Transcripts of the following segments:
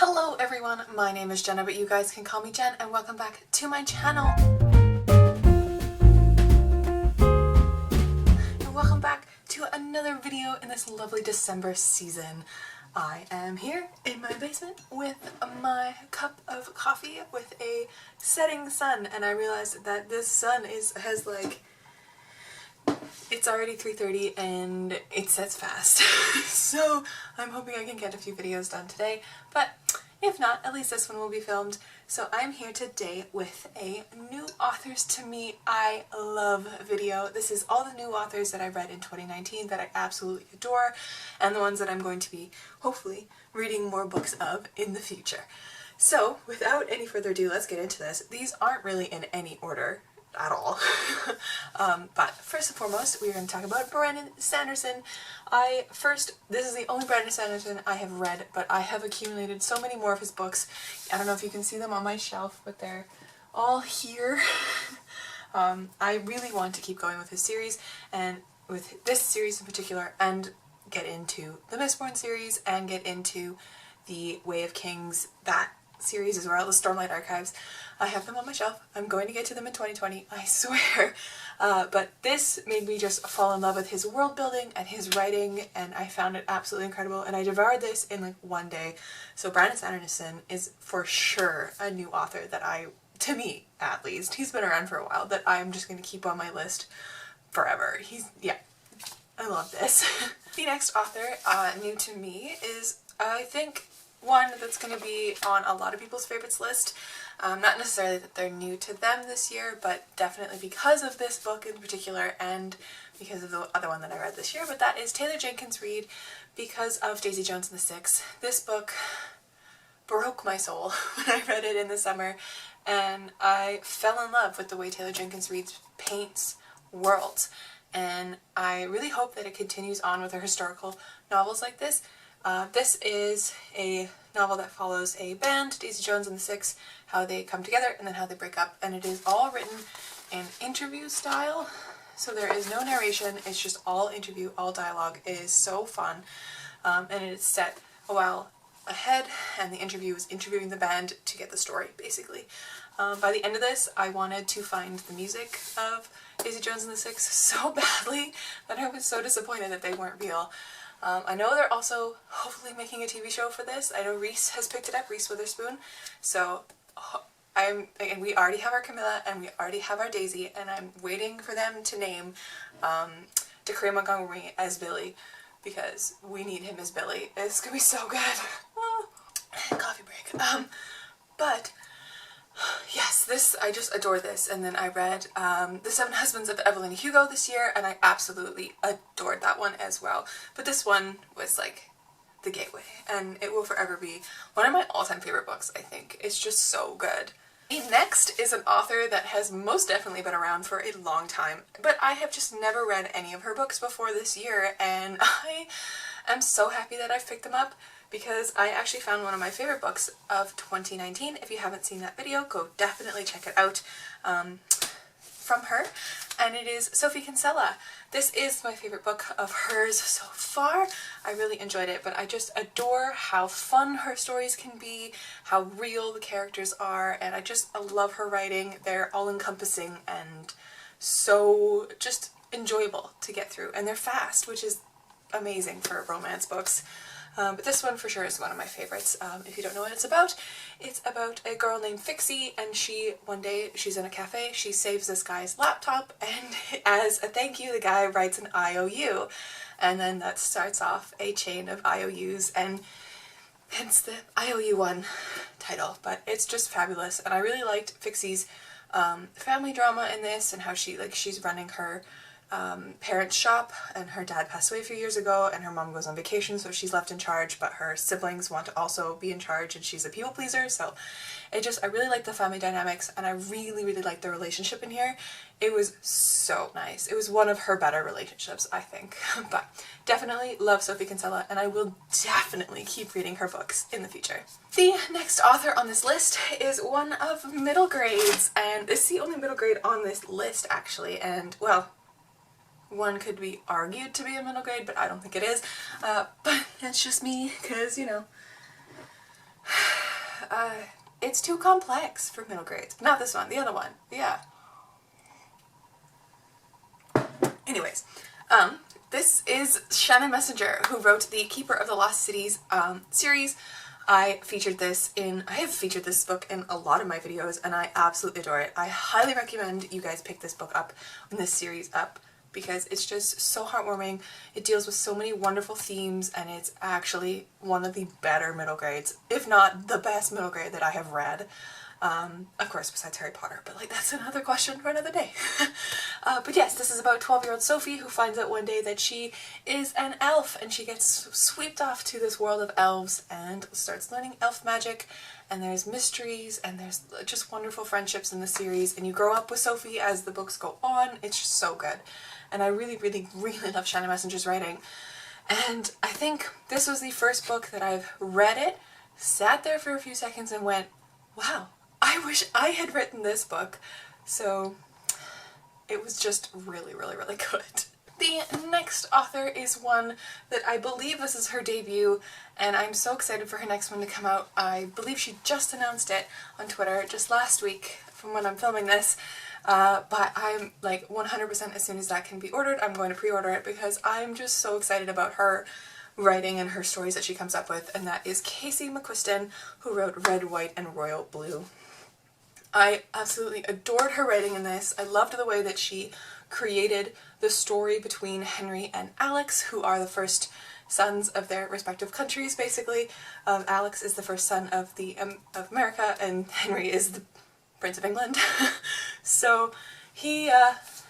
Hello everyone, my name is Jenna, but you guys can call me Jen, and welcome back to my channel. And welcome back to another video in this lovely December season. I am here in my basement with my cup of coffee with a setting sun, and I realized that this sun has like, it's already 3:30 and it sets fast. So I'm hoping I can get a few videos done today, but if not, at least this one will be filmed. So I'm here today with a new authors to me I love video. This is all the new authors that I read in 2019 that I absolutely adore, and the ones that I'm going to be hopefully reading more books of in the future. So without any further ado, let's get into this. These aren't really in any order at all. But first and foremost, we're going to talk about Brandon Sanderson. This is the only Brandon Sanderson I have read, but I have accumulated so many more of his books. I don't know if you can see them on my shelf, but they're all here. I really want to keep going with his series, and with this series in particular, and get into the Mistborn series, and get into the Way of Kings, that series as well, the Stormlight Archives. I have them on my shelf. I'm going to get to them in 2020, I swear. But this made me just fall in love with his world building and his writing, and I found it absolutely incredible, and I devoured this in like one day. So Brandon Sanderson is for sure a new author that to me at least, he's been around for a while, that I'm just going to keep on my list forever. Yeah, I love this. The next author, new to me, is I think one that's going to be on a lot of people's favorites list. Not necessarily that they're new to them this year, but definitely because of this book in particular, and because of the other one that I read this year, but that is Taylor Jenkins Reid, because of Daisy Jones and the Six. This book broke my soul when I read it in the summer, and I fell in love with the way Taylor Jenkins Reid paints worlds, and I really hope that it continues on with her historical novels like this. This is a novel that follows a band, Daisy Jones and the Six, how they come together and then how they break up, and it is all written in interview style, so there is no narration, it's just all interview, all dialogue. It is so fun, and it is set a while ahead, and the interview is interviewing the band to get the story, basically. By the end of this, I wanted to find the music of Daisy Jones and the Six so badly that I was so disappointed that they weren't real. I know they're also hopefully making a TV show for this. I know Reese has picked it up, Reese Witherspoon. So and we already have our Camilla and we already have our Daisy, and I'm waiting for them to name Decree Montgomery as Billy, because we need him as Billy. It's gonna be so good. Coffee break. But yes, I just adore this. And then I read The Seven Husbands of Evelyn Hugo this year, and I absolutely adored that one as well. But this one was like the gateway, and it will forever be one of my all-time favorite books, I think. It's just so good. Next is an author that has most definitely been around for a long time, but I have just never read any of her books before this year, and I am so happy that I've picked them up, because I actually found one of my favorite books of 2019. If you haven't seen that video, go definitely check it out, from her, and it is Sophie Kinsella. This is my favorite book of hers so far. I really enjoyed it, but I just adore how fun her stories can be, how real the characters are, and I love her writing. They're all-encompassing and so just enjoyable to get through, and they're fast, which is amazing for romance books. But this one for sure is one of my favorites. If you don't know what it's about a girl named Fixie, and one day she's in a cafe, she saves this guy's laptop, and as a thank you the guy writes an IOU, and then that starts off a chain of IOUs, and hence the IOU1 title. But it's just fabulous, and I really liked Fixie's family drama in this, and how she's running her parents' shop, and her dad passed away a few years ago, and her mom goes on vacation, so she's left in charge, but her siblings want to also be in charge, and she's a people pleaser. So I really like the family dynamics, and I really, really like the relationship in here. It was so nice. It was one of her better relationships, I think. But definitely love Sophie Kinsella, and I will definitely keep reading her books in the future. The next author on this list is one of middle grades, and it's the only middle grade on this list, actually, and well, one could be argued to be a middle grade, but I don't think it is. But that's just me, because, you know, it's too complex for middle grades. Not this one, the other one. Yeah. Anyways, this is Shannon Messenger, who wrote the Keeper of the Lost Cities series. I have featured this book in a lot of my videos, and I absolutely adore it. I highly recommend you guys pick this book up and this series up, because it's just so heartwarming. It deals with so many wonderful themes, and it's actually one of the better middle grades, if not the best middle grade that I have read. Of course, besides Harry Potter, but like that's another question for another day. But yes, this is about 12-year-old Sophie, who finds out one day that she is an elf, and she gets swept off to this world of elves and starts learning elf magic, and there's mysteries, and there's just wonderful friendships in the series, and you grow up with Sophie as the books go on. It's just so good. And I really, really, really love Shannon Messenger's writing. And I think this was the first book that I've read it, sat there for a few seconds and went, wow, I wish I had written this book. So it was just really, really, really good. The next author is one that I believe this is her debut, and I'm so excited for her next one to come out. I believe she just announced it on Twitter just last week from when I'm filming this. But I'm like 100% as soon as that can be ordered, I'm going to pre-order it, because I'm just so excited about her writing and her stories that she comes up with, and that is Casey McChrystal, who wrote Red, White, and Royal Blue. I absolutely adored her writing in this. I loved the way that she created the story between Henry and Alex, who are the first sons of their respective countries, basically. Alex is the first son of of America, and Henry is the Prince of England. So it's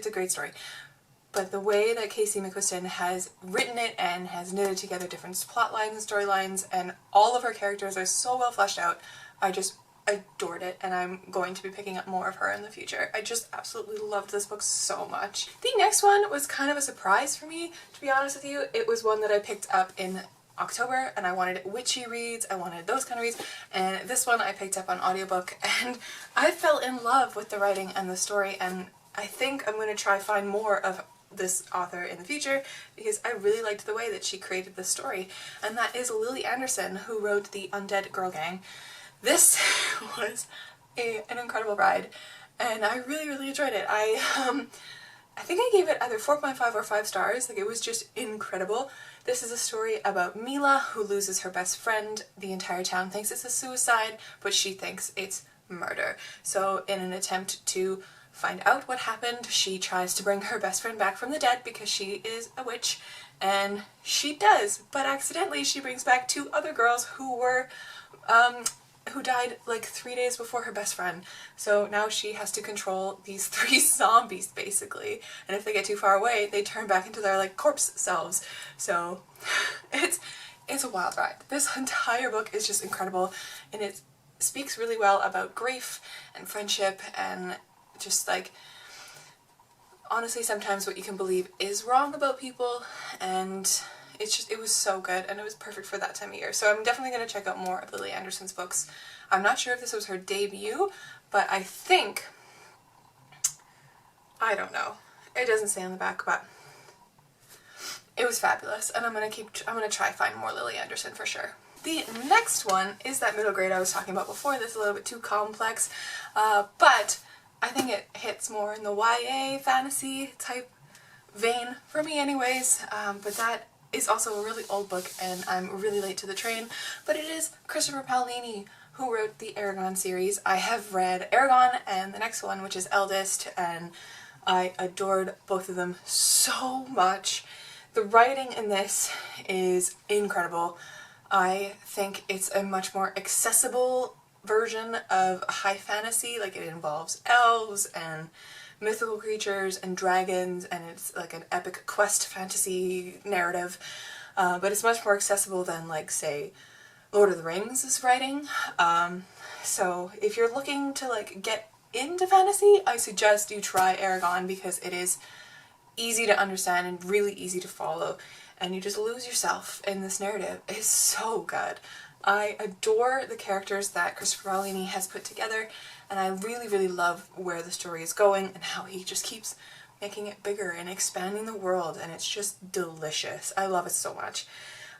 a great story. But the way that Casey McChrystal has written it and has knitted together different plot lines and storylines, and all of her characters are so well fleshed out, I just adored it, and I'm going to be picking up more of her in the future. I just absolutely loved this book so much. The next one was kind of a surprise for me, to be honest with you. It was one that I picked up in October, and I wanted witchy reads, I wanted those kind of reads, and this one I picked up on audiobook, and I fell in love with the writing and the story, and I think I'm going to try find more of this author in the future, because I really liked the way that she created the story, and that is Lily Anderson, who wrote The Undead Girl Gang. This was an incredible ride, and I really, really enjoyed it. I think I gave it either 4.5 or 5 stars. Like, it was just incredible. This is a story about Mila, who loses her best friend. The entire town thinks it's a suicide, but she thinks it's murder. So in an attempt to find out what happened, she tries to bring her best friend back from the dead, because she is a witch, and she does, but accidentally she brings back 2 other girls who were who died like 3 days before her best friend. So now she has to control these 3 zombies, basically, and if they get too far away, they turn back into their like corpse selves. So it's a wild ride. This entire book is just incredible, and it speaks really well about grief and friendship, and just like, honestly, sometimes what you can believe is wrong about people, and it was so good, and it was perfect for that time of year. So I'm definitely going to check out more of Lily Anderson's books. I'm not sure if this was her debut, but I think, I don't know. It doesn't say on the back, but it was fabulous, and I'm going to try find more Lily Anderson for sure. The next one is that middle grade I was talking about before. This is a little bit too complex, but I think it hits more in the YA fantasy type vein for me anyways, but that is also a really old book, and I'm really late to the train, but it is Christopher Paolini, who wrote the Eragon series. I have read Eragon and the next one, which is Eldest, and I adored both of them so much. The writing in this is incredible. I think it's a much more accessible version of high fantasy. Like, it involves elves and mythical creatures and dragons, and it's like an epic quest fantasy narrative, but it's much more accessible than, like, say, Lord of the Rings' writing. So if you're looking to like get into fantasy, I suggest you try Eragon, because it is easy to understand and really easy to follow, and you just lose yourself in this narrative. It's so good. I adore the characters that Christopher Paolini has put together, and I really, really love where the story is going and how he just keeps making it bigger and expanding the world, and it's just delicious. I love it so much.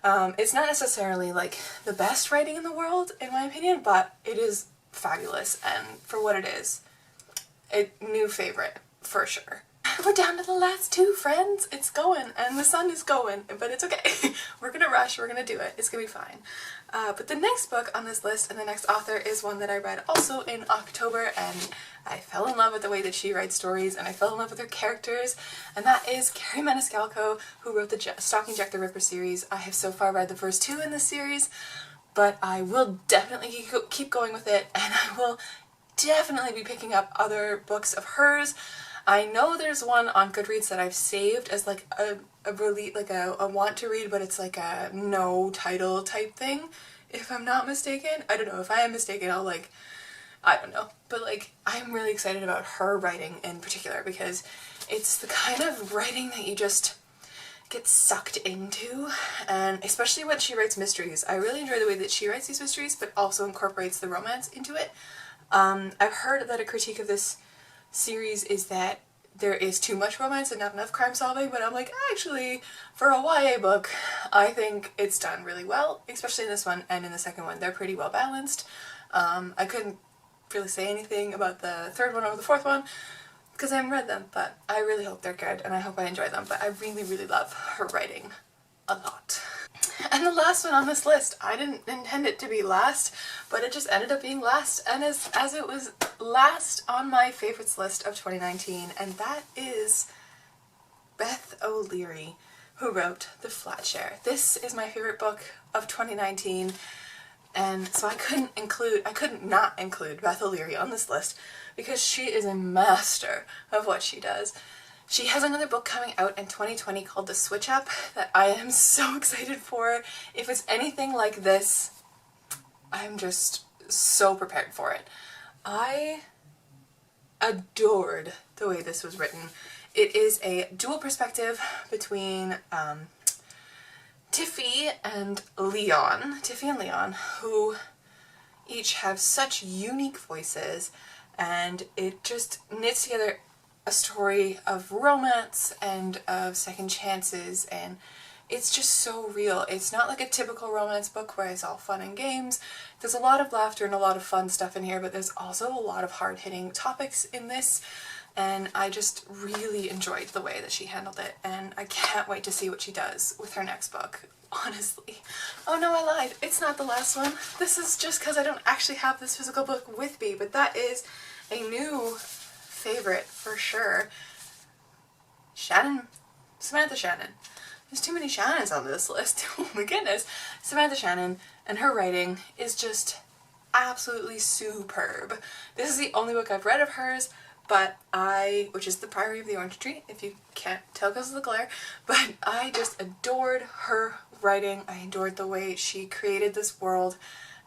It's not necessarily like the best writing in the world, in my opinion, but it is fabulous, and for what it is, a new favorite, for sure. We're down to the last two, friends. It's going, and the sun is going, but it's okay. We're gonna rush, we're gonna do it. It's gonna be fine. But the next book on this list and the next author is one that I read also in October, and I fell in love with the way that she writes stories, and I fell in love with her characters, and that is Carrie Maniscalco, who wrote the Stalking Jack the Ripper series. I have so far read the first two in this series, but I will definitely keep going with it, and I will definitely be picking up other books of hers. I know there's one on Goodreads that I've saved as like a want to read, but it's like a no title type thing, if I'm not mistaken. I don't know. If I am mistaken, I'll I don't know. But I'm really excited about her writing in particular, because it's the kind of writing that you just get sucked into, and especially when she writes mysteries. I really enjoy the way that she writes these mysteries, but also incorporates the romance into it. I've heard that a critique of this series is that there is too much romance and not enough crime solving, but I'm like, actually, for a YA book, I think it's done really well, especially in this one and in the second one. They're pretty well balanced. I couldn't really say anything about the third one or the fourth one because I haven't read them, but I really hope they're good and I hope I enjoy them. But I really, really love her writing a lot. And the last one on this list, I didn't intend it to be last, but it just ended up being last, and as it was last on my favorites list of 2019, and that is Beth OLeary, who wrote The Flat Share. This is my favorite book of 2019, and so I couldn't not include Beth OLeary on this list, because she is a master of what she does. She has another book coming out in 2020 called The Switch Up that I am so excited for. If it's anything like this, I'm just so prepared for it. I adored the way this was written. It is a dual perspective between Tiffy and Leon, who each have such unique voices, and it just knits together a story of romance and of second chances, and it's just so real. It's not like a typical romance book where it's all fun and games. There's a lot of laughter and a lot of fun stuff in here, but there's also a lot of hard-hitting topics in this, and I just really enjoyed the way that she handled it, and I can't wait to see what she does with her next book, honestly. Oh no, I lied. It's not the last one. This is just because I don't actually have this physical book with me, but that is a new favorite for sure. Samantha Shannon. There's too many Shannons on this list. Oh my goodness. Samantha Shannon, and her writing is just absolutely superb. This is the only book I've read of hers, but which is The Priory of the Orange Tree, if you can't tell because of the glare, but I just adored her writing. I adored the way she created this world,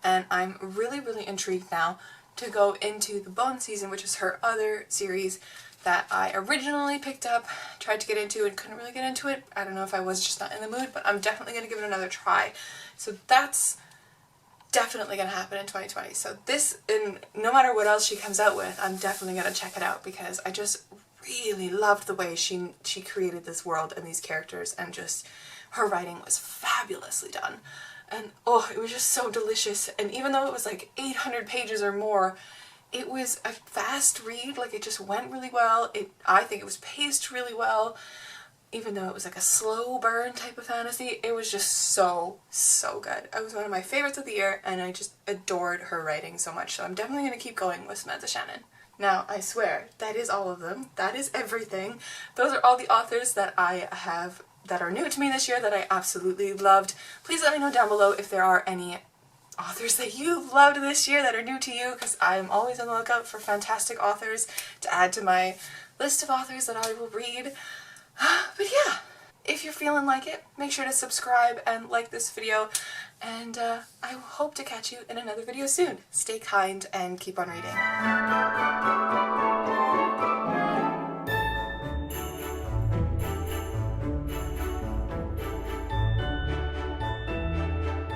and I'm really, really intrigued now to go into the Bone Season, which is her other series that I originally picked up, tried to get into and couldn't really get into it. I don't know if I was just not in the mood, but I'm definitely going to give it another try. So that's definitely going to happen in 2020. So this, and no matter what else she comes out with, I'm definitely going to check it out, because I just really loved the way she created this world and these characters, and just her writing was fabulously done. And oh, it was just so delicious, and even though it was like 800 pages or more, it was a fast read. Like, it just went really well. I think it was paced really well, even though it was like a slow burn type of fantasy. It was just so, so good. It was one of my favorites of the year, and I just adored her writing so much, so I'm definitely going to keep going with Samantha Shannon. Now, I swear, that is all of them. That is everything. Those are all the authors that I have that are new to me this year that I absolutely loved. Please let me know down below if there are any authors that you've loved this year that are new to you, because I'm always on the lookout for fantastic authors to add to my list of authors that I will read. But yeah, if you're feeling like it, make sure to subscribe and like this video, and I hope to catch you in another video soon. Stay kind and keep on reading.